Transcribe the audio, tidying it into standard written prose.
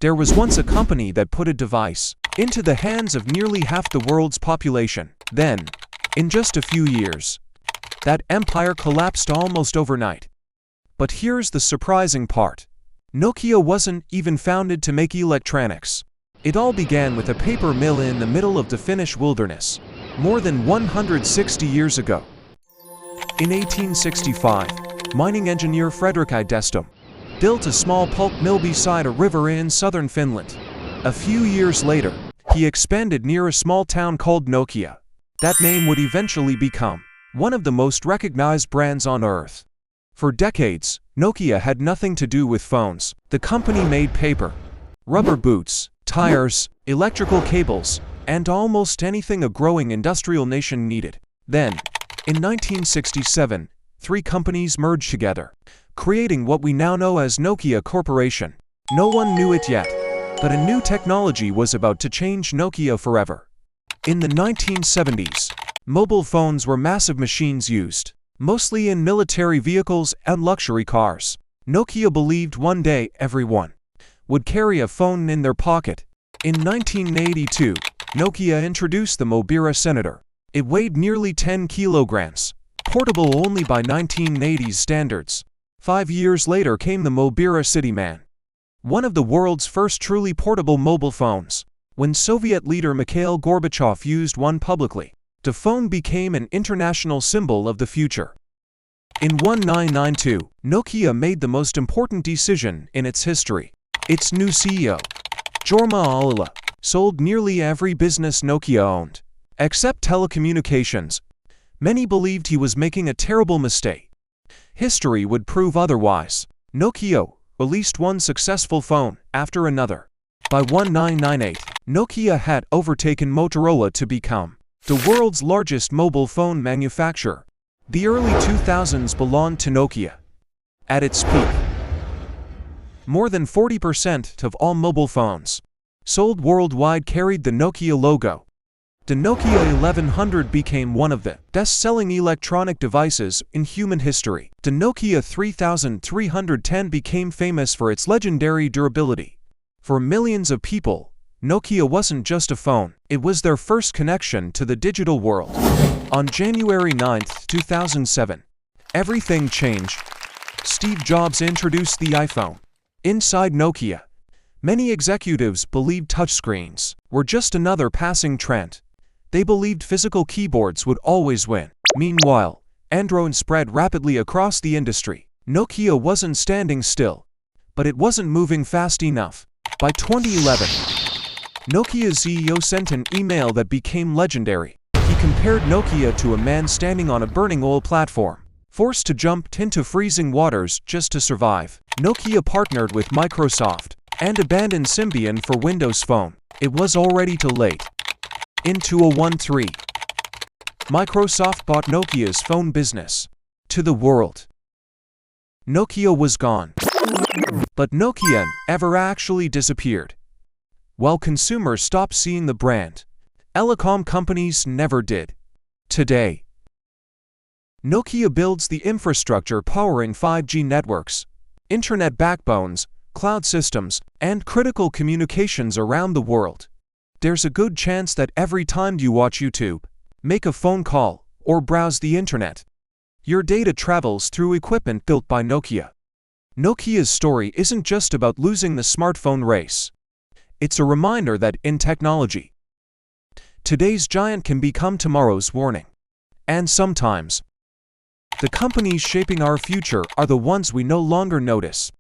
There was once a company that put a device into the hands of nearly half the world's population. Then, in just a few years, that empire collapsed almost overnight. But here's the surprising part. Nokia wasn't even founded to make electronics. It all began with a paper mill in the middle of the Finnish wilderness, more than 160 years ago. In 1865, mining engineer Frederick Idestam built a small pulp mill beside a river in southern Finland. A few years later, he expanded near a small town called Nokia. That name would eventually become one of the most recognized brands on Earth. For decades, Nokia had nothing to do with phones. The company made paper, rubber boots, tires, electrical cables, and almost anything a growing industrial nation needed. Then, in 1967, three companies merged together, creating what we now know as Nokia Corporation. No one knew it yet, but a new technology was about to change Nokia forever. In the 1970s, mobile phones were massive machines used, mostly in military vehicles and luxury cars. Nokia believed one day everyone would carry a phone in their pocket. In 1982, Nokia introduced the Mobira Senator. It weighed nearly 10 kilograms, portable only by 1980s standards. 5 years later came the Mobira Cityman, one of the world's first truly portable mobile phones. When Soviet leader Mikhail Gorbachev used one publicly, the phone became an international symbol of the future. In 1992, Nokia made the most important decision in its history. Its new CEO, Jorma Ollila, sold nearly every business Nokia owned, except telecommunications. Many believed he was making a terrible mistake. History would prove otherwise. Nokia released one successful phone after another. By 1998, Nokia had overtaken Motorola to become the world's largest mobile phone manufacturer. The early 2000s belonged to Nokia. At its peak, more than 40% of all mobile phones sold worldwide carried the Nokia logo. The Nokia 1100 became one of the best-selling electronic devices in human history. The Nokia 3310 became famous for its legendary durability. For millions of people, Nokia wasn't just a phone, it was their first connection to the digital world. On January 9, 2007, everything changed. Steve Jobs introduced the iPhone. Inside Nokia, many executives believed touchscreens were just another passing trend. They believed physical keyboards would always win. Meanwhile, Android spread rapidly across the industry. Nokia wasn't standing still, but it wasn't moving fast enough. By 2011, Nokia's CEO sent an email that became legendary. He compared Nokia to a man standing on a burning oil platform, forced to jump into freezing waters just to survive. Nokia partnered with Microsoft and abandoned Symbian for Windows Phone. It was already too late. In 2013, Microsoft bought Nokia's phone business. To the world, Nokia was gone. But Nokia never actually disappeared. While consumers stopped seeing the brand, telecom companies never did. Today, Nokia builds the infrastructure powering 5G networks, internet backbones, cloud systems, and critical communications around the world. There's a good chance that every time you watch YouTube, make a phone call, or browse the internet, your data travels through equipment built by Nokia. Nokia's story isn't just about losing the smartphone race. It's a reminder that in technology, today's giant can become tomorrow's warning. And sometimes, the companies shaping our future are the ones we no longer notice.